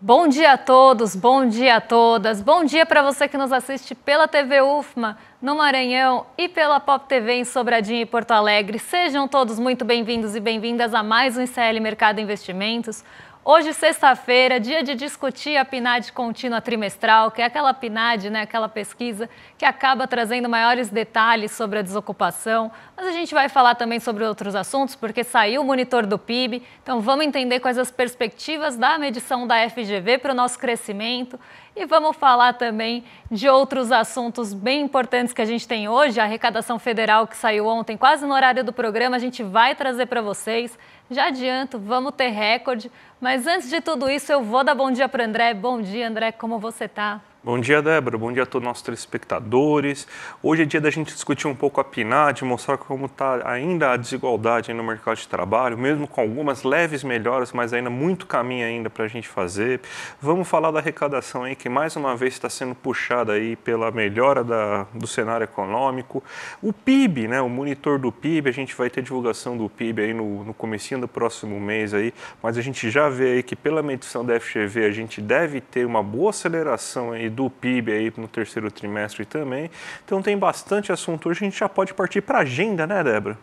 Bom dia a todos, bom dia a todas, bom dia para você que nos assiste pela TV UFMA, no Maranhão e pela Pop TV em Sobradinho e Porto Alegre. Sejam todos muito bem-vindos e bem-vindas a mais um ICL Mercado Investimentos. Hoje, sexta-feira, dia de discutir a PNAD contínua trimestral, que é aquela PNAD, aquela pesquisa que acaba trazendo maiores detalhes sobre a desocupação. Mas a gente vai falar também sobre outros assuntos, porque saiu o monitor do PIB. Então, vamos entender quais as perspectivas da medição da FGV para o nosso crescimento. E vamos falar também de outros assuntos bem importantes que a gente tem hoje. A arrecadação federal que saiu ontem, quase no horário do programa, a gente vai trazer para vocês. Já adianto, vamos ter recorde. Mas antes de tudo isso, eu vou dar bom dia para o André. Bom dia, André, como você está? Bom dia, Débora. Bom dia a todos os nossos telespectadores. Hoje é dia da gente discutir um pouco a PNAD, mostrar como está ainda a desigualdade no mercado de trabalho, mesmo com algumas leves melhoras, mas ainda muito caminho ainda para a gente fazer. Vamos falar da arrecadação aí, que mais uma vez está sendo puxada aí pela melhora do cenário econômico. O PIB, o monitor do PIB, a gente vai ter divulgação do PIB aí no comecinho do próximo mês aí, mas a gente já vê aí que pela medição da FGV a gente deve ter uma boa aceleração aí do PIB aí no terceiro trimestre também. Então tem bastante assunto hoje, a gente já pode partir para a agenda, né, Débora?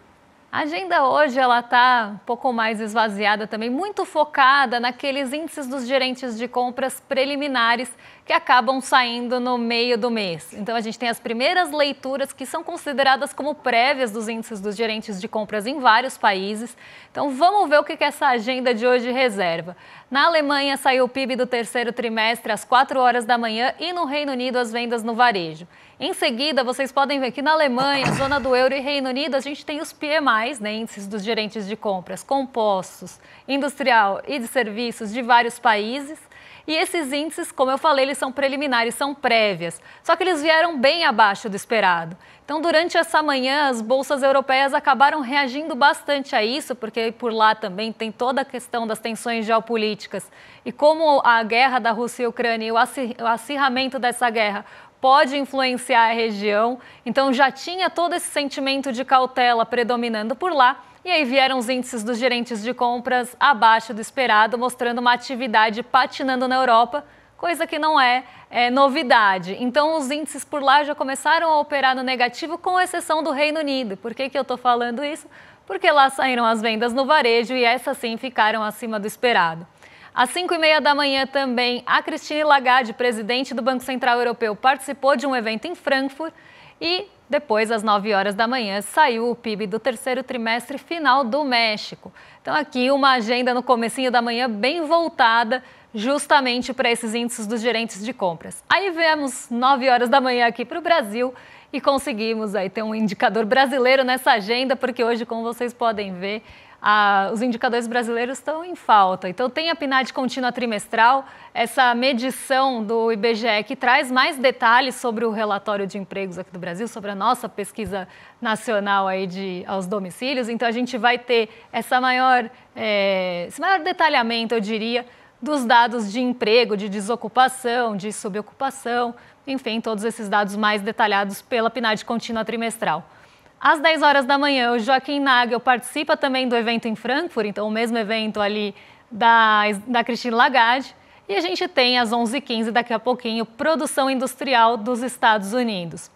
A agenda hoje ela está um pouco mais esvaziada também, muito focada naqueles índices dos gerentes de compras preliminares que acabam saindo no meio do mês. Então a gente tem as primeiras leituras que são consideradas como prévias dos índices dos gerentes de compras em vários países. Então vamos ver o que essa agenda de hoje reserva. Na Alemanha saiu o PIB do terceiro trimestre às 4 horas da manhã e no Reino Unido as vendas no varejo. Em seguida, vocês podem ver que na Alemanha, zona do euro e Reino Unido, a gente tem os PMIs, índices dos gerentes de compras, compostos, industrial e de serviços de vários países. E esses índices, como eu falei, eles são preliminares, são prévias, só que eles vieram bem abaixo do esperado. Então, durante essa manhã, as bolsas europeias acabaram reagindo bastante a isso, porque por lá também tem toda a questão das tensões geopolíticas. E como a guerra da Rússia e Ucrânia e o acirramento dessa guerra pode influenciar a região, então já tinha todo esse sentimento de cautela predominando por lá, e aí vieram os índices dos gerentes de compras abaixo do esperado, mostrando uma atividade patinando na Europa, coisa que não é novidade. Então os índices por lá já começaram a operar no negativo, com exceção do Reino Unido. Por que eu estou falando isso? Porque lá saíram as vendas no varejo e essas sim ficaram acima do esperado. Às 5h30 da manhã também, a Christine Lagarde, presidente do Banco Central Europeu, participou de um evento em Frankfurt e depois, às 9 horas da manhã, saiu o PIB do terceiro trimestre final do México. Então aqui uma agenda no comecinho da manhã bem voltada justamente para esses índices dos gerentes de compras. Aí viemos 9 horas da manhã aqui para o Brasil e conseguimos aí ter um indicador brasileiro nessa agenda, porque hoje, como vocês podem ver, os indicadores brasileiros estão em falta. Então tem a PNAD contínua trimestral, essa medição do IBGE que traz mais detalhes sobre o relatório de empregos aqui do Brasil, sobre a nossa pesquisa nacional aí aos domicílios. Então a gente vai ter esse maior detalhamento, eu diria, dos dados de emprego, de desocupação, de subocupação, enfim, todos esses dados mais detalhados pela PNAD contínua trimestral. Às 10 horas da manhã, o Joaquim Nagel participa também do evento em Frankfurt, então o mesmo evento ali da Christine Lagarde. E a gente tem às 11h15, daqui a pouquinho, produção industrial dos Estados Unidos.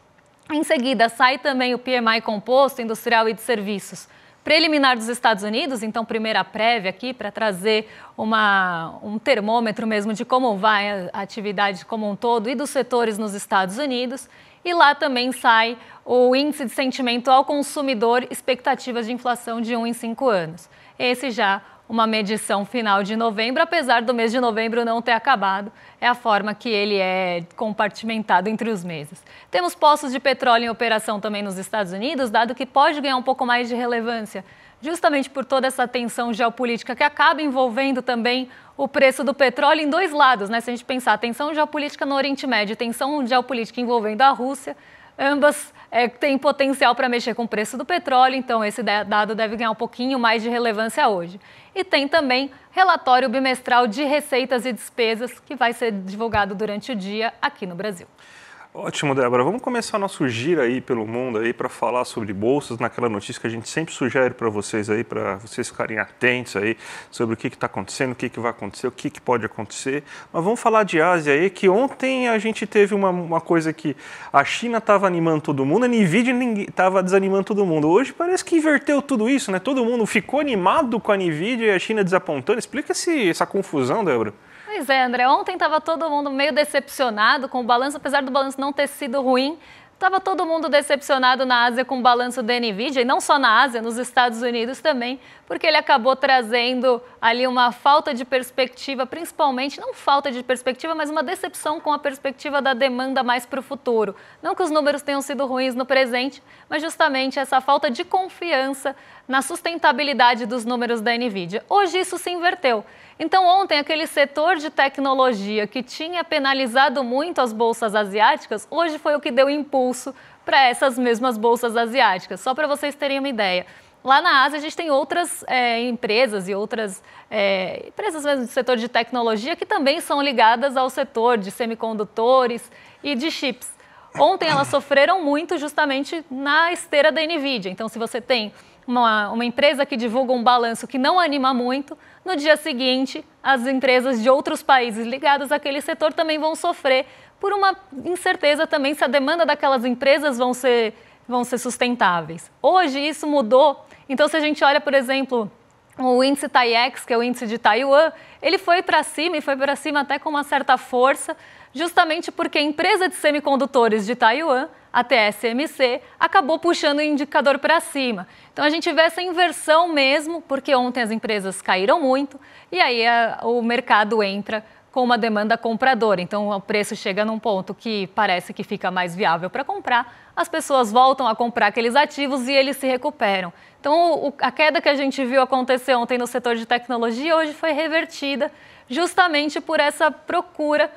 Em seguida, sai também o PMI composto, industrial e de serviços, preliminar dos Estados Unidos, então primeira prévia aqui para trazer um termômetro mesmo de como vai a atividade como um todo e dos setores nos Estados Unidos. E lá também sai o índice de sentimento ao consumidor, expectativas de inflação de 1 em 5 anos. Esse já uma medição final de novembro, apesar do mês de novembro não ter acabado, é a forma que ele é compartimentado entre os meses. Temos poços de petróleo em operação também nos Estados Unidos, dado que pode ganhar um pouco mais de relevância, justamente por toda essa tensão geopolítica que acaba envolvendo também o preço do petróleo em dois lados, Se a gente pensar tensão geopolítica no Oriente Médio e tensão geopolítica envolvendo a Rússia, ambas têm potencial para mexer com o preço do petróleo, então esse dado deve ganhar um pouquinho mais de relevância hoje. E tem também relatório bimestral de receitas e despesas que vai ser divulgado durante o dia aqui no Brasil. Ótimo, Débora. Vamos começar nosso giro aí pelo mundo aí para falar sobre bolsas, naquela notícia que a gente sempre sugere para vocês aí, para vocês ficarem atentos aí sobre o que está acontecendo, o que vai acontecer, o que pode acontecer. Mas vamos falar de Ásia aí, que ontem a gente teve uma coisa que a China estava animando todo mundo, a Nvidia estava desanimando todo mundo. Hoje parece que inverteu tudo isso, né? Todo mundo ficou animado com a Nvidia e a China desapontando. Explica essa confusão, Débora. Pois é, André, ontem estava todo mundo meio decepcionado com o balanço, apesar do balanço não ter sido ruim, estava todo mundo decepcionado na Ásia com o balanço da Nvidia, e não só na Ásia, nos Estados Unidos também, porque ele acabou trazendo ali uma falta de perspectiva, principalmente, não falta de perspectiva, mas uma decepção com a perspectiva da demanda mais para o futuro. Não que os números tenham sido ruins no presente, mas justamente essa falta de confiança na sustentabilidade dos números da Nvidia. Hoje isso se inverteu. Então ontem aquele setor de tecnologia que tinha penalizado muito as bolsas asiáticas, hoje foi o que deu impulso para essas mesmas bolsas asiáticas. Só para vocês terem uma ideia. Lá na Ásia a gente tem outras empresas e outras empresas mesmo do setor de tecnologia que também são ligadas ao setor de semicondutores e de chips. Ontem elas sofreram muito justamente na esteira da Nvidia. Então se você tem uma empresa que divulga um balanço que não anima muito, no dia seguinte, as empresas de outros países ligadas àquele setor também vão sofrer por uma incerteza também se a demanda daquelas empresas vão ser sustentáveis. Hoje isso mudou. Então, se a gente olha, por exemplo, o índice TAIEX, que é o índice de Taiwan, ele foi para cima e foi para cima até com uma certa força, justamente porque a empresa de semicondutores de Taiwan, a TSMC, acabou puxando o indicador para cima. Então a gente vê essa inversão mesmo, porque ontem as empresas caíram muito e aí o mercado entra com uma demanda compradora. Então o preço chega num ponto que parece que fica mais viável para comprar, as pessoas voltam a comprar aqueles ativos e eles se recuperam. Então a queda que a gente viu acontecer ontem no setor de tecnologia hoje foi revertida justamente por essa procura,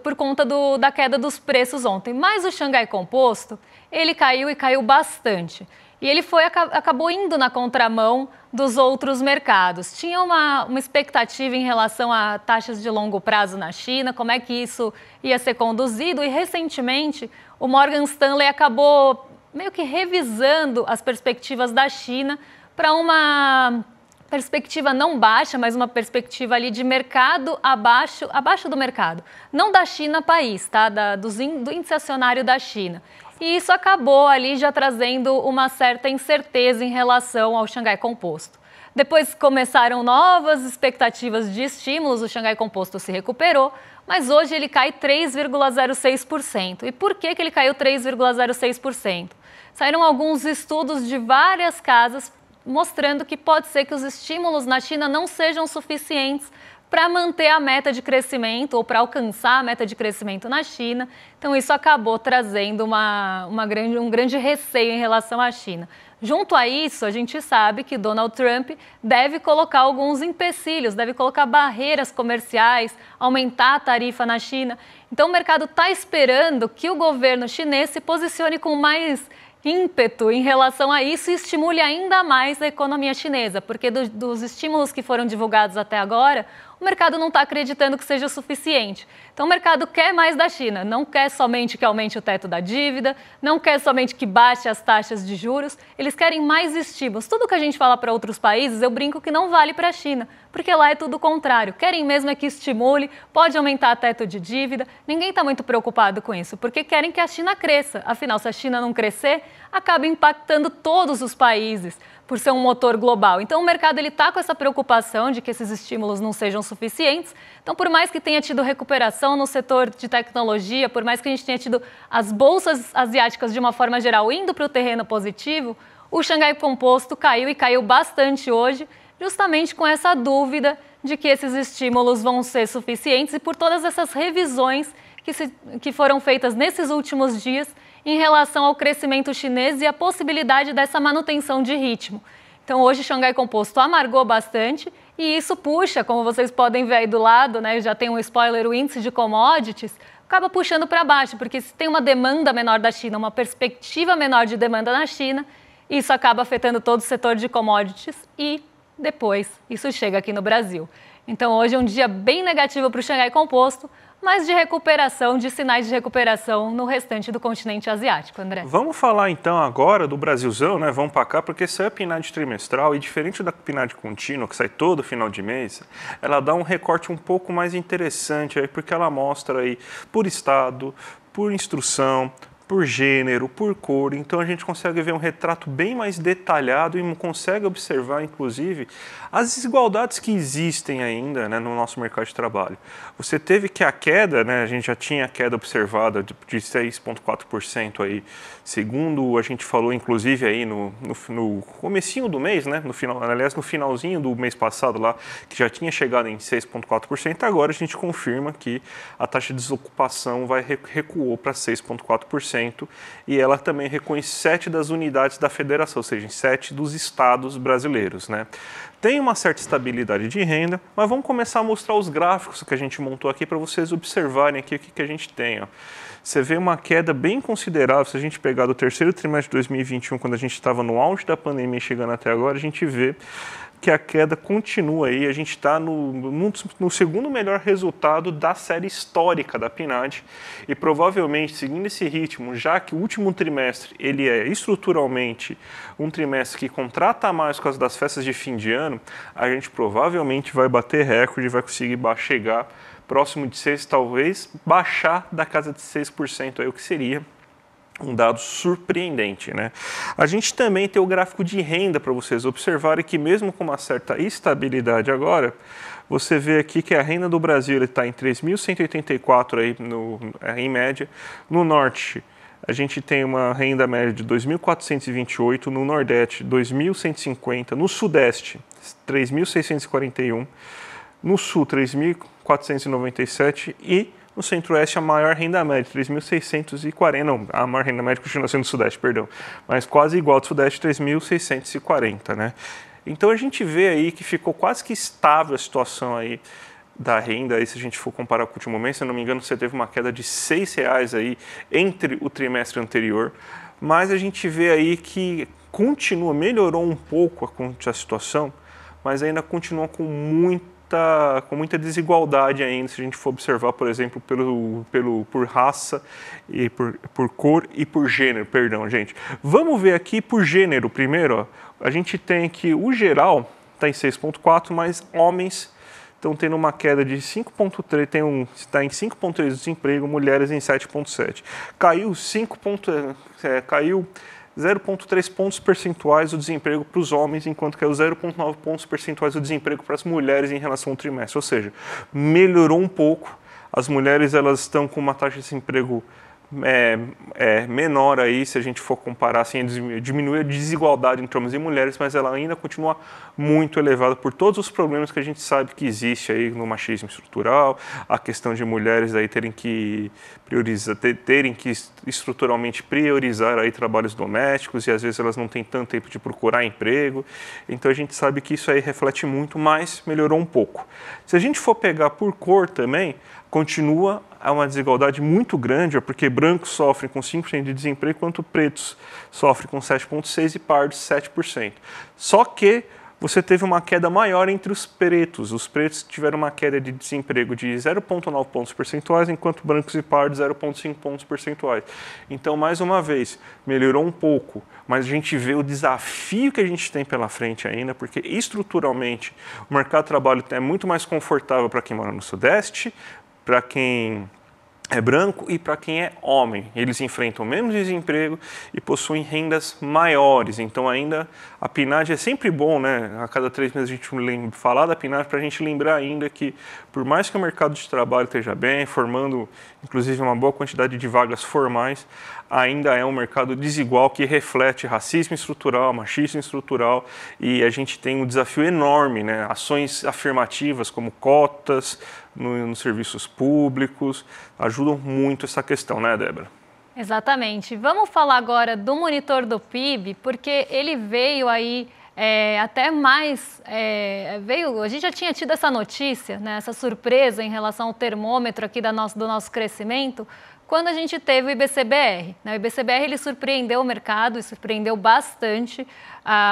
por conta da queda dos preços ontem. Mas o Xangai Composto, ele caiu e caiu bastante. E ele acabou indo na contramão dos outros mercados. Tinha uma expectativa em relação a taxas de longo prazo na China, como é que isso ia ser conduzido. E recentemente o Morgan Stanley acabou meio que revisando as perspectivas da China para uma perspectiva não baixa, mas uma perspectiva ali de mercado abaixo do mercado. Não da China país, tá? Do índice acionário da China. E isso acabou ali já trazendo uma certa incerteza em relação ao Xangai Composto. Depois começaram novas expectativas de estímulos, o Xangai Composto se recuperou, mas hoje ele cai 3,06%. E por que ele caiu 3,06%? Saíram alguns estudos de várias casas mostrando que pode ser que os estímulos na China não sejam suficientes para manter a meta de crescimento ou para alcançar a meta de crescimento na China. Então isso acabou trazendo um grande receio em relação à China. Junto a isso, a gente sabe que Donald Trump deve colocar alguns empecilhos, deve colocar barreiras comerciais, aumentar a tarifa na China. Então o mercado está esperando que o governo chinês se posicione com mais ímpeto em relação a isso e estimule ainda mais a economia chinesa, porque dos estímulos que foram divulgados até agora, o mercado não está acreditando que seja o suficiente. Então o mercado quer mais da China, não quer somente que aumente o teto da dívida, não quer somente que baixe as taxas de juros, eles querem mais estímulos. Tudo que a gente fala para outros países, eu brinco que não vale para a China, porque lá é tudo o contrário. Querem mesmo é que estimule, pode aumentar o teto de dívida, ninguém está muito preocupado com isso, porque querem que a China cresça. Afinal, se a China não crescer, acaba impactando todos os países, por ser um motor global. Então o mercado está com essa preocupação de que esses estímulos não sejam suficientes. Então por mais que tenha tido recuperação no setor de tecnologia, por mais que a gente tenha tido as bolsas asiáticas de uma forma geral indo para o terreno positivo, o Xangai Composto caiu e caiu bastante hoje, justamente com essa dúvida de que esses estímulos vão ser suficientes e por todas essas revisões que foram feitas nesses últimos dias em relação ao crescimento chinês e a possibilidade dessa manutenção de ritmo. Então hoje o Xangai Composto amargou bastante e isso puxa, como vocês podem ver aí do lado, né, já tem um spoiler, o índice de commodities, acaba puxando para baixo, porque se tem uma demanda menor da China, uma perspectiva menor de demanda na China, isso acaba afetando todo o setor de commodities e depois isso chega aqui no Brasil. Então hoje é um dia bem negativo para o Xangai Composto, mas de recuperação, de sinais de recuperação no restante do continente asiático, André. Vamos falar então agora do Brasilzão, né? Vamos para cá, porque essa é a PNAD trimestral e diferente da PNAD contínua, que sai todo final de mês, ela dá um recorte um pouco mais interessante aí, porque ela mostra aí por estado, por instrução, por gênero, por cor, então a gente consegue ver um retrato bem mais detalhado e consegue observar, inclusive, as desigualdades que existem ainda, né, no nosso mercado de trabalho. Você teve que a queda, né, a gente já tinha a queda observada de 6,4% aí, segundo a gente falou, inclusive, aí no comecinho do mês, né, no finalzinho do mês passado lá, que já tinha chegado em 6,4%, agora a gente confirma que a taxa de desocupação recuou para 6,4%. E ela também reconhece 7 das unidades da federação, ou seja, 7 dos estados brasileiros, né? Tem uma certa estabilidade de renda, mas vamos começar a mostrar os gráficos que a gente montou aqui para vocês observarem aqui o que a gente tem. Ó. Você vê uma queda bem considerável, se a gente pegar do terceiro trimestre de 2021, quando a gente estava no auge da pandemia chegando até agora, a gente vê que a queda continua aí, a gente está no segundo melhor resultado da série histórica da PNAD e provavelmente, seguindo esse ritmo, já que o último trimestre ele é estruturalmente um trimestre que contrata mais por causa das festas de fim de ano, a gente provavelmente vai bater recorde e vai conseguir chegar próximo de 6%, talvez baixar da casa de 6% aí, o que seria um dado surpreendente, né? A gente também tem o gráfico de renda para vocês observarem que mesmo com uma certa estabilidade agora, você vê aqui que a renda do Brasil está em 3.184 aí em média. No norte, a gente tem uma renda média de 2.428, no nordeste 2.150, no sudeste 3.641, no sul 3.497 e no centro-oeste, a maior renda média, 3.640, não, a maior renda média continua sendo no sudeste, perdão, mas quase igual ao sudeste, 3.640, né? Então a gente vê aí que ficou quase que estável a situação aí da renda, aí se a gente for comparar com o último mês, se eu não me engano, você teve uma queda de R$6 aí entre o trimestre anterior, mas a gente vê aí que melhorou um pouco a situação, mas ainda continua com muita desigualdade ainda, se a gente for observar, por exemplo, por raça, e por cor e por gênero, perdão, gente. Vamos ver aqui por gênero primeiro, ó. A gente tem que o geral está em 6,4, mas homens estão tendo uma queda de 5,3, está em 5,3 de desemprego, mulheres em 7,7. Caiu 0,3 pontos percentuais o desemprego para os homens, enquanto caiu 0,9 pontos percentuais o desemprego para as mulheres em relação ao trimestre. Ou seja, melhorou um pouco. As mulheres elas estão com uma taxa de desemprego menor aí, se a gente for comparar, assim, diminuir a desigualdade entre homens e mulheres, mas ela ainda continua muito elevada por todos os problemas que a gente sabe que existe aí no machismo estrutural, a questão de mulheres aí terem que estruturalmente priorizar aí trabalhos domésticos e às vezes elas não têm tanto tempo de procurar emprego. Então a gente sabe que isso aí reflete muito, mas melhorou um pouco. Se a gente for pegar por cor também, continua uma desigualdade muito grande, porque brancos sofrem com 5% de desemprego, enquanto pretos sofrem com 7,6% e pardos 7%. Só que você teve uma queda maior entre os pretos. Os pretos tiveram uma queda de desemprego de 0,9 pontos percentuais, enquanto brancos e pardos 0,5 pontos percentuais. Então, mais uma vez, melhorou um pouco, mas a gente vê o desafio que a gente tem pela frente ainda, porque estruturalmente o mercado de trabalho é muito mais confortável para quem mora no Sudeste, para quem é branco e para quem é homem. Eles enfrentam menos desemprego e possuem rendas maiores. Então ainda a PNAD é sempre bom, né? A cada 3 meses a gente falar da PNAD para a gente lembrar ainda que por mais que o mercado de trabalho esteja bem, formando inclusive uma boa quantidade de vagas formais, ainda é um mercado desigual que reflete racismo estrutural, machismo estrutural e a gente tem um desafio enorme, né? Ações afirmativas como cotas nos serviços públicos ajudam muito essa questão, né, Débora? Exatamente. Vamos falar agora do monitor do PIB, porque ele veio aí até mais, a gente já tinha tido essa notícia, né, essa surpresa em relação ao termômetro aqui do nosso crescimento, quando a gente teve o IBC-BR. O IBC-BR ele surpreendeu o mercado e surpreendeu bastante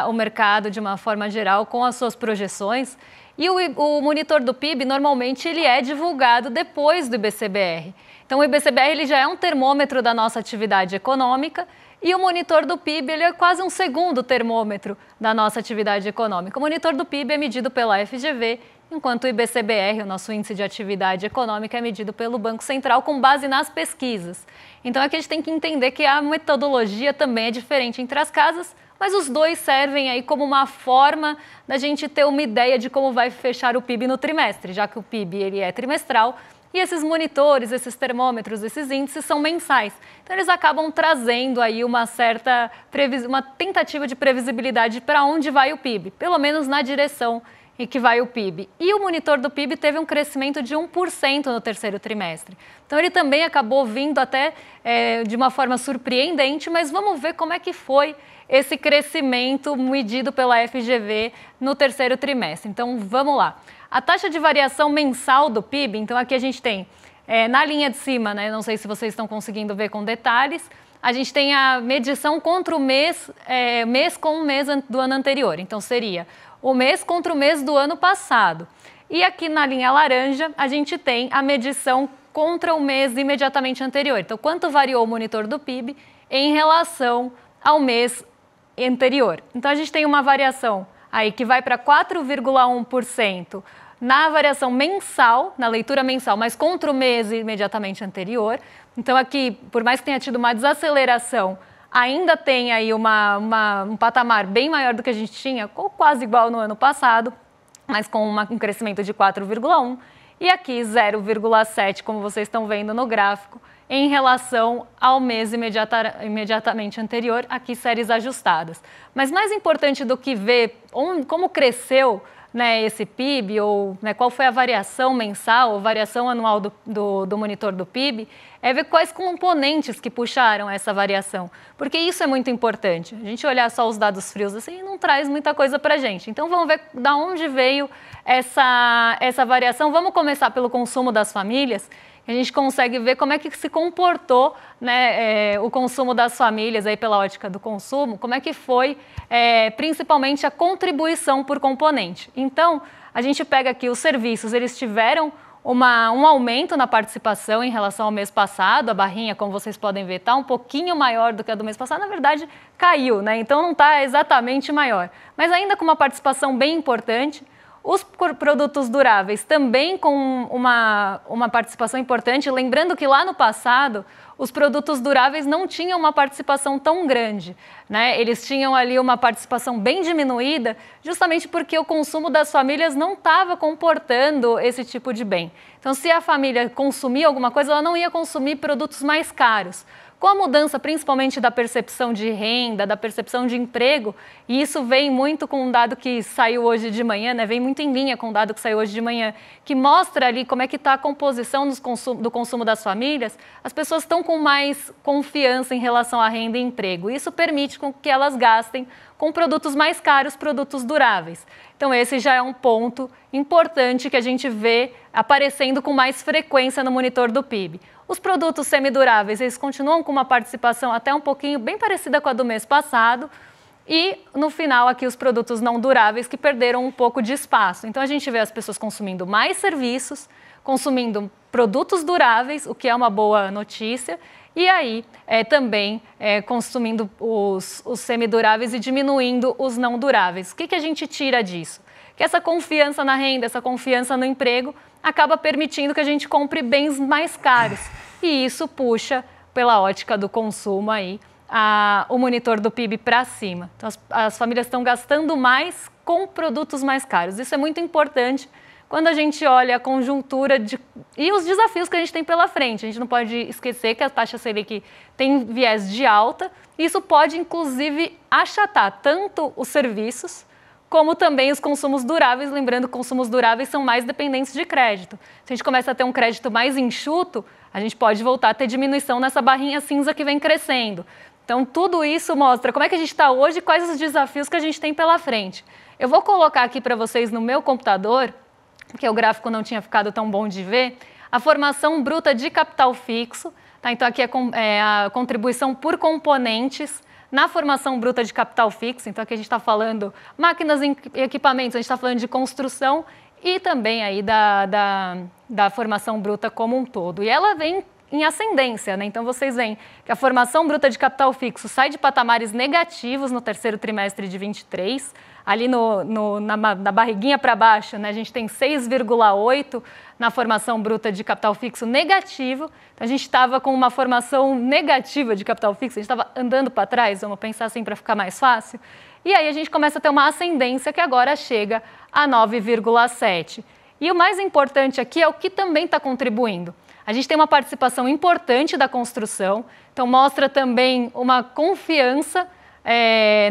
o mercado de uma forma geral com as suas projeções. E o monitor do PIB, normalmente, ele é divulgado depois do IBC-BR. Então, o IBC-BR ele já é um termômetro da nossa atividade econômica e o monitor do PIB ele é quase um segundo termômetro da nossa atividade econômica. O monitor do PIB é medido pela FGV, enquanto o IBC-BR, o nosso índice de atividade econômica, é medido pelo Banco Central com base nas pesquisas. Então, aqui a gente tem que entender que a metodologia também é diferente entre as casas, mas os dois servem aí como uma forma da gente ter uma ideia de como vai fechar o PIB no trimestre, já que o PIB ele é trimestral e esses monitores, esses termômetros, esses índices são mensais. Então, eles acabam trazendo aí uma tentativa de previsibilidade para onde vai o PIB, pelo menos na direção e que vai o PIB. E o monitor do PIB teve um crescimento de 1% no terceiro trimestre. Então, ele também acabou vindo até de uma forma surpreendente, mas vamos ver como é que foi esse crescimento medido pela FGV no terceiro trimestre. Então, vamos lá. A taxa de variação mensal do PIB, então aqui a gente tem, na linha de cima, né, não sei se vocês estão conseguindo ver com detalhes, a gente tem a medição contra o mês, mês com o mês do ano anterior. Então, seria o mês contra o mês do ano passado. E aqui na linha laranja, a gente tem a medição contra o mês imediatamente anterior. Então, quanto variou o monitor do PIB em relação ao mês anterior. Então, a gente tem uma variação aí que vai para 4,1% na variação mensal, na leitura mensal, mas contra o mês imediatamente anterior. Então, aqui, por mais que tenha tido uma desaceleração, ainda tem aí um patamar bem maior do que a gente tinha, quase igual no ano passado, mas com um crescimento de 4,1%. E aqui 0,7%, como vocês estão vendo no gráfico, em relação ao mês imediatamente anterior, aqui séries ajustadas. Mas mais importante do que ver como cresceu, né, esse PIB, ou né, qual foi a variação mensal ou variação anual do monitor do PIB, é ver quais componentes que puxaram essa variação. Porque isso é muito importante. A gente olhar só os dados frios assim não traz muita coisa para a gente. Então vamos ver de onde veio essa variação. Vamos começar pelo consumo das famílias. A gente consegue ver como é que se comportou, né, o consumo das famílias aí pela ótica do consumo, como é que foi principalmente a contribuição por componente. Então, a gente pega aqui os serviços, eles tiveram um aumento na participação em relação ao mês passado, a barrinha, como vocês podem ver, está um pouquinho maior do que a do mês passado, na verdade caiu, né? Então não está exatamente maior, mas ainda com uma participação bem importante. Os produtos duráveis também com uma participação importante, lembrando que lá no passado os produtos duráveis não tinham uma participação tão grande, né? Eles tinham ali uma participação bem diminuída, justamente porque o consumo das famílias não estava comportando esse tipo de bem. Então, se a família consumia alguma coisa, ela não ia consumir produtos mais caros. Com a mudança principalmente da percepção de renda, da percepção de emprego, e isso vem muito com um dado que saiu hoje de manhã, né? Vem muito em linha com o dado que saiu hoje de manhã, que mostra ali como é que está a composição do consumo das famílias, as pessoas estão com mais confiança em relação à renda e emprego. Isso permite com que elas gastem com produtos mais caros, produtos duráveis. Então, esse já é um ponto importante que a gente vê aparecendo com mais frequência no monitor do PIB. Os produtos semiduráveis, eles continuam com uma participação até um pouquinho bem parecida com a do mês passado. E, no final, aqui os produtos não duráveis que perderam um pouco de espaço. Então, a gente vê as pessoas consumindo mais serviços, consumindo produtos duráveis, o que é uma boa notícia. E aí, também consumindo os semiduráveis e diminuindo os não duráveis. O que a gente tira disso? Que essa confiança na renda, essa confiança no emprego, acaba permitindo que a gente compre bens mais caros. E isso puxa, pela ótica do consumo, aí, o monitor do PIB para cima. Então, as famílias estão gastando mais com produtos mais caros. Isso é muito importante quando a gente olha a conjuntura e os desafios que a gente tem pela frente. A gente não pode esquecer que a taxa Selic tem viés de alta. E isso pode, inclusive, achatar tanto os serviços como também os consumos duráveis, lembrando que consumos duráveis são mais dependentes de crédito. Se a gente começa a ter um crédito mais enxuto, a gente pode voltar a ter diminuição nessa barrinha cinza que vem crescendo. Então, tudo isso mostra como é que a gente está hoje e quais os desafios que a gente tem pela frente. Eu vou colocar aqui para vocês no meu computador, porque o gráfico não tinha ficado tão bom de ver, a formação bruta de capital fixo, Tá? Então, aqui é a contribuição por componentes na formação bruta de capital fixo. Então, aqui a gente está falando máquinas e equipamentos, a gente está falando de construção e também aí da formação bruta como um todo. E ela vem em ascendência, né? Então, vocês veem que a formação bruta de capital fixo sai de patamares negativos no terceiro trimestre de 23, ali na barriguinha para baixo, né? A gente tem 6,8 na formação bruta de capital fixo negativo. Então, a gente estava com uma formação negativa de capital fixo, a gente estava andando para trás, vamos pensar assim para ficar mais fácil. E aí a gente começa a ter uma ascendência que agora chega a 9,7. E o mais importante aqui é o que também está contribuindo. A gente tem uma participação importante da construção, então mostra também uma confiança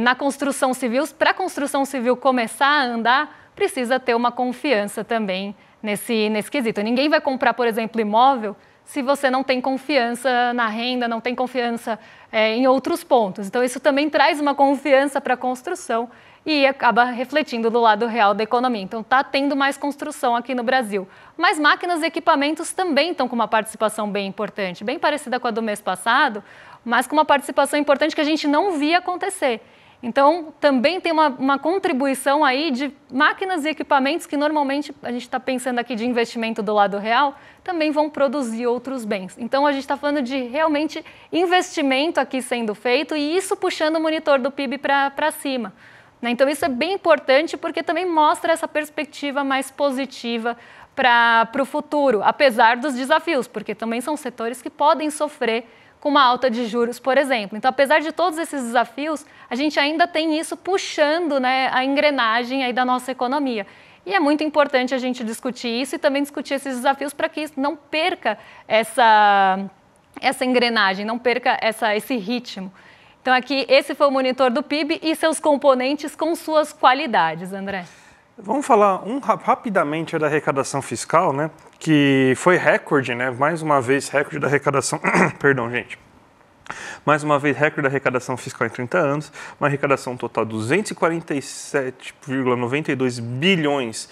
na construção civil. Para a construção civil começar a andar, precisa ter uma confiança também nesse quesito. Ninguém vai comprar, por exemplo, imóvel se você não tem confiança na renda, não tem confiança em outros pontos. Então, isso também traz uma confiança para a construção e acaba refletindo do lado real da economia. Então, está tendo mais construção aqui no Brasil. Mas máquinas e equipamentos também estão com uma participação bem importante, bem parecida com a do mês passado, mas com uma participação importante que a gente não via acontecer. Então, também tem uma contribuição aí de máquinas e equipamentos que normalmente, a gente está pensando aqui de investimento do lado real, também vão produzir outros bens. Então, a gente está falando de realmente investimento aqui sendo feito e isso puxando o monitor do PIB para cima. Então, isso é bem importante porque também mostra essa perspectiva mais positiva para o futuro, apesar dos desafios, porque também são setores que podem sofrer com uma alta de juros, por exemplo. Então, apesar de todos esses desafios, a gente ainda tem isso puxando, né, a engrenagem aí da nossa economia. E é muito importante a gente discutir isso e também discutir esses desafios para que isso não perca essa engrenagem, não perca esse ritmo. Então, aqui, esse foi o monitor do PIB e seus componentes com suas qualidades, André. Vamos falar rapidamente da arrecadação fiscal, né? Que foi recorde, né? Mais uma vez, recorde da arrecadação. Perdão, gente. Mais uma vez, recorde da arrecadação fiscal em 30 anos. Uma arrecadação total de 247,92 bilhões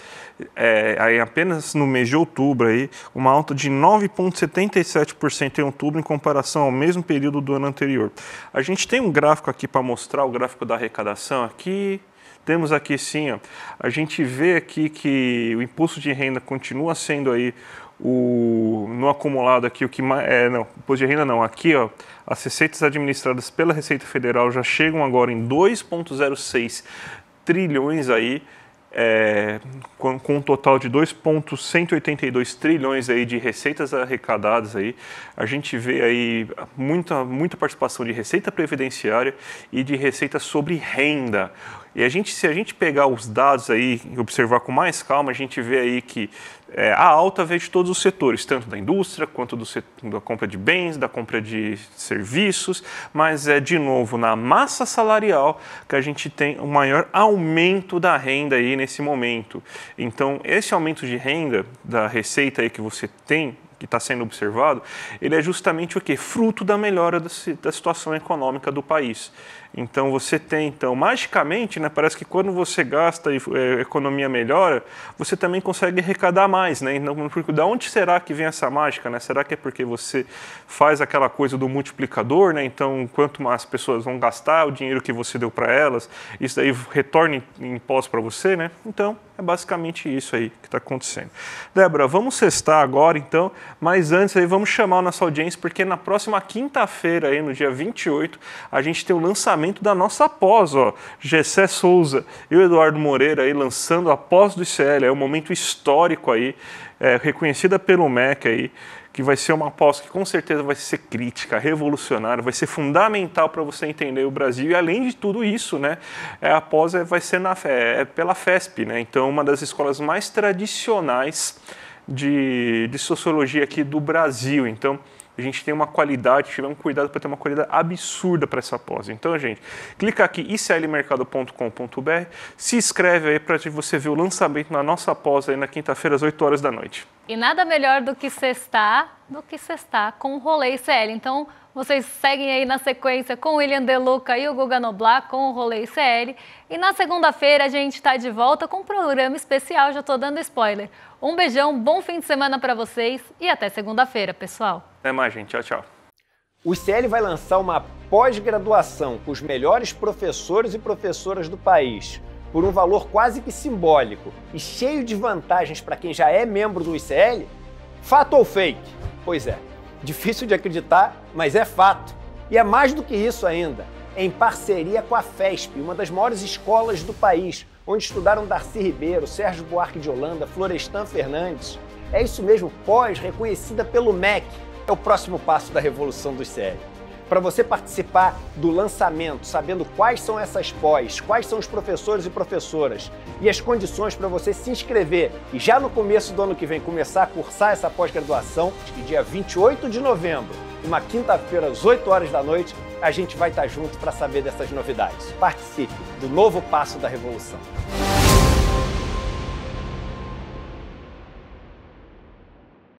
aí apenas no mês de outubro. Aí, uma alta de 9,77% em outubro em comparação ao mesmo período do ano anterior. A gente tem um gráfico aqui para mostrar o gráfico da arrecadação aqui. Temos aqui sim, ó, a gente vê aqui que o imposto de renda continua sendo aí no acumulado aqui, o que mais, imposto de renda não, aqui ó, as receitas administradas pela Receita Federal já chegam agora em 2,06 trilhões aí, com um total de 2,182 trilhões aí de receitas arrecadadas aí. A gente vê aí muita participação de receita previdenciária e de receita sobre renda. E se a gente pegar os dados aí e observar com mais calma, a gente vê aí que a alta veio de todos os setores, tanto da indústria quanto da compra de bens, da compra de serviços, mas de novo na massa salarial que a gente tem o maior aumento da renda aí nesse momento. Então, esse aumento de renda da receita aí que você tem, que está sendo observado, ele é justamente o quê? Fruto da melhora da situação econômica do país. Então, você tem, magicamente, né, parece que quando você gasta e a economia melhora, você também consegue arrecadar mais, né? Então, da onde será que vem essa mágica, né? Será que é porque você faz aquela coisa do multiplicador, né? Então, quanto mais as pessoas vão gastar o dinheiro que você deu para elas, isso daí retorna em imposto para você, né? Então, é basicamente isso aí que está acontecendo. Débora, vamos sextar agora, então, mas antes aí vamos chamar a nossa audiência, porque na próxima quinta-feira, aí, no dia 28, a gente tem o lançamento da nossa pós, ó, Gessé Souza e o Eduardo Moreira aí lançando a pós do ICL, é um momento histórico aí, reconhecida pelo MEC aí, que vai ser uma pós que com certeza vai ser crítica, revolucionária, vai ser fundamental para você entender o Brasil e além de tudo isso, né, a pós vai ser pela FESP, né, então uma das escolas mais tradicionais de sociologia aqui do Brasil, então a gente tem uma qualidade, tivemos cuidado para ter uma qualidade absurda para essa pós. Então, gente, clica aqui iclmercado.com.br, se inscreve aí para você ver o lançamento na nossa pós aí na quinta-feira às 8 horas da noite. E nada melhor do que sextar com o Rolê ICL. Então, vocês seguem aí na sequência com o William De Luca e o Guga Noblar com o Rolê ICL. E na segunda-feira a gente está de volta com um programa especial, já estou dando spoiler. Um beijão, bom fim de semana para vocês e até segunda-feira, pessoal. Até mais, gente. Tchau, tchau. O ICL vai lançar uma pós-graduação com os melhores professores e professoras do país, por um valor quase que simbólico e cheio de vantagens para quem já é membro do ICL? Fato ou fake? Pois é, difícil de acreditar, mas é fato. E é mais do que isso ainda, em parceria com a FESP, uma das maiores escolas do país, onde estudaram Darcy Ribeiro, Sérgio Buarque de Holanda, Florestan Fernandes. É isso mesmo, pós, reconhecida pelo MEC. É o próximo passo da revolução do ICL. Para você participar do lançamento, sabendo quais são essas pós, quais são os professores e professoras e as condições para você se inscrever e já no começo do ano que vem começar a cursar essa pós-graduação, e dia 28 de novembro, uma quinta-feira às 8 horas da noite, a gente vai estar junto para saber dessas novidades. Participe do novo passo da revolução.